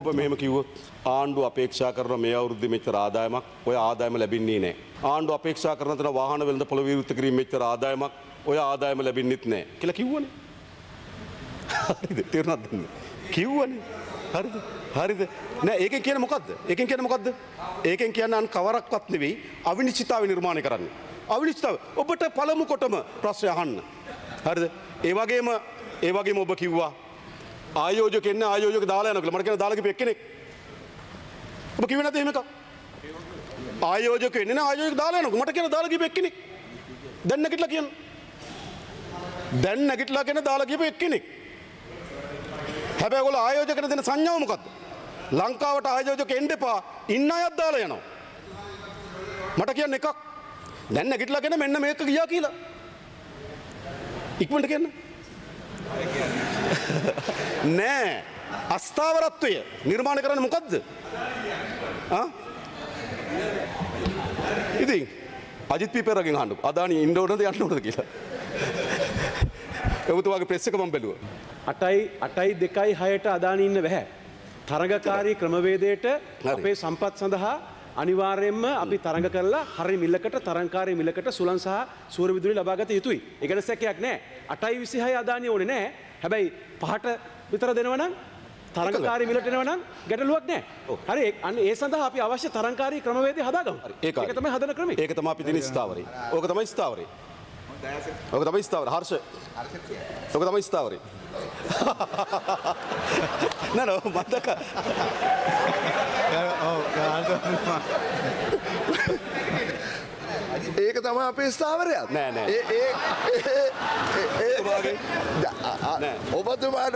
ඔබ මෙහෙම කිව්වොත් ආණ්ඩුව අපේක්ෂා කරන මේ අවුරුද්දේ මෙච්චර ආදායමක් ඔය ආදායම ලැබෙන්නේ නැහැ. ආණ්ඩුව අපේක්ෂා කරන තන වාහන වෙළඳපොළ විවෘත කිරීම මෙච්චර ආදායමක් ඔය ආදායම ලැබෙන්නෙත් නැහැ කියලා කිව්වනේ. හරිද? තේරුණාද? කිව්වනේ. හරිද? හරිද? නෑ ඒකෙන් කියන්නේ මොකද්ද? ඒකෙන් කියන්නේ මොකද්ද? ඒකෙන් කියන්නේ අන් කවරක්වත් නෙවෙයි අවිනිශ්චිතතාවය නිර්මාණය කරන්නේ. අවිනිශ්චිතතාවය. ඔබට පළමු කොටම ප්‍රශ්න අහන්න. හරිද? ඒ වගේම ඔබ කිව්වා ආයෝජක එන්න ආයෝජක දාලා යනවා කියලා. මට කියන දාලා ගිහපු එක්කෙනෙක්. ඔබ කිව්වේ නැද්ද එහෙම එකක්? ආයෝජක එන්නේ නැහැ ආයෝජක දාලා යනවා. මට කියන දාලා ගිහපු එක්කෙනෙක්. දැන් නැගිටලා කියන්න. දැන් නැගිටලා කියන දාලා ගිහපු එක්කෙනෙක්. හැබැයි ඔයගොල්ලෝ ආයෝජකන දෙන සංඥාව මොකද්ද? ලංකාවට ආයෝජක එන්න එපා. ඉන්න අයත් දාලා යනවා. මට කියන්න එකක්. දැන් නැගිටලා කියන මෙන්න මේක ගියා කියලා. ඉක්මනට කියන්න. නෑ අස්ථාවරත්වය නිර්මාණය කරන්න මොකක්ද? ඉතින් අජිත් පීපරගෙන් අහන්න අදානි ඉන්න ඕනද යන්න ඕනද කියලා. ඔබතුමාගේ ප්‍රෙස් එක මම බැලුවා. 8යි 2යි 6ට අදානි ඉන්න බෑ. තරඟකාරී ක්‍රමවේදයට අපේ සම්පත් සඳහා අනිවාර්යයෙන්ම අපි තරඟ කරලා හරි මිලකට තරංකාරී මිලකට සුළං සහ සූර්ය විදුලි ලබා ගත යුතුයි. ඒක නැසකයක් නෑ. 8යි 26යි අදානිය ඕනේ නෑ. හැබැයි 5ට විතර දෙනවා නම් තරංකාරී මිලට එනවා නම් ගැටලුවක් නෑ. හරි අන්න ඒ සඳහා අපි අවශ්‍ය තරංකාරී ක්‍රමවේදය හදාගමු. ඒක තමයි හදන ක්‍රමය. ඒක තමයි අපි දින ස්ථාවරේ. ඕක තමයි ස්ථාවරේ. ඕක තමයි ස්ථාවරේ. හර්ෂ. ඕක තමයි ස්ථාවරේ. නෑ මතක ඒක තමයි අපේ ස්ථාවරයක්. නෑ නෑ. ඔබතුමාට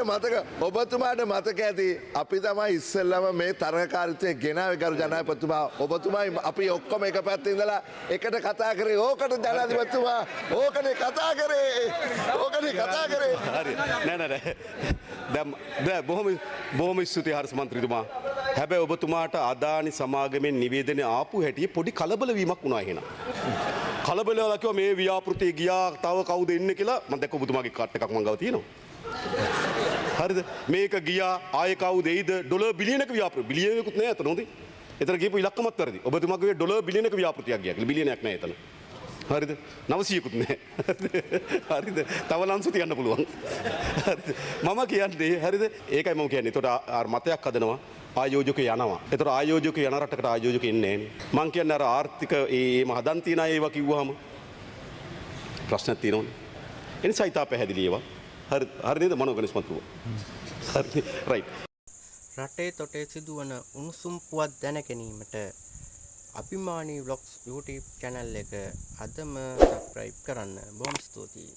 මතක ඇති අපි තමයි ඉස්සෙල්ලම මේ තරඟකාරීත්වය ගෙනාවේ ගරු ජනාධිපතිතුමා. ඔබතුමායි අපි ඔක්කොම එක පැත්තේ ඉඳලා එකට කතා කරේ. ඕකට ජනාධිපතිතුමා ඕකනේ කතා කරේ. හරි. නෑ. දැන් බොහොම ස්තුතියි හර්ෂ මන්ත්‍රීතුමා. හැබැයි ඔබතුමාට අදානි සමාගමෙන් නිවේදනය ආපු හැටි පොඩි කලබල වීමක් වුණා එහෙනම්. කලබල වෙලා කිව්වා මේ ව්‍යාපෘතිය ගියා තව කවුද එන්නේ කියලා මම දැක්ක ඔබතුමාගේ කාඩ් එකක් මං ගාව තියෙනවා. හරිද? මේක ගියා ආයේ කවුද එයිද ඩොලර් බිලියනක ව්‍යාපෘතිය බිලියනකුත් නෑ එතන හොඳේ. එතන කියපු ඉලක්කමත් වැරදි. ඔබතුමාගේ ඩොලර් බිලියනක ව්‍යාපෘතියක් ගියා කියලා බිලියනයක් නෑ එතන. හරිද? 900කුත් නෑ. හරිද? තව ලන්සු තියන්න පුළුවන්. හරිද? මම කියන්නේ හරිද? ඒකයි මම කියන්නේ. ඒතකොට මතයක් හදනවා. ආයෝජක යනවා. ඒතර ආයෝජක යන රටකට ආයෝජක එන්නේ නැහැ. මං කියන්නේ අර ආර්ථික ඒම හදන් තියන අය ඒවා කිව්වහම ප්‍රශ්නක් තියෙනවනේ. ඒ නිසා ඉතා පැහැදිලි ඒවා. හරි නේද මනෝගණිත මතුව. හරි රයිට්. රටේ තොටේ සිදුවන උණුසුම් පුවත් දැන ගැනීමට අභිමානී ව්ලොග්ස් YouTube channel එක අදම subscribe කරන්න. බොහොම ස්තුතියි.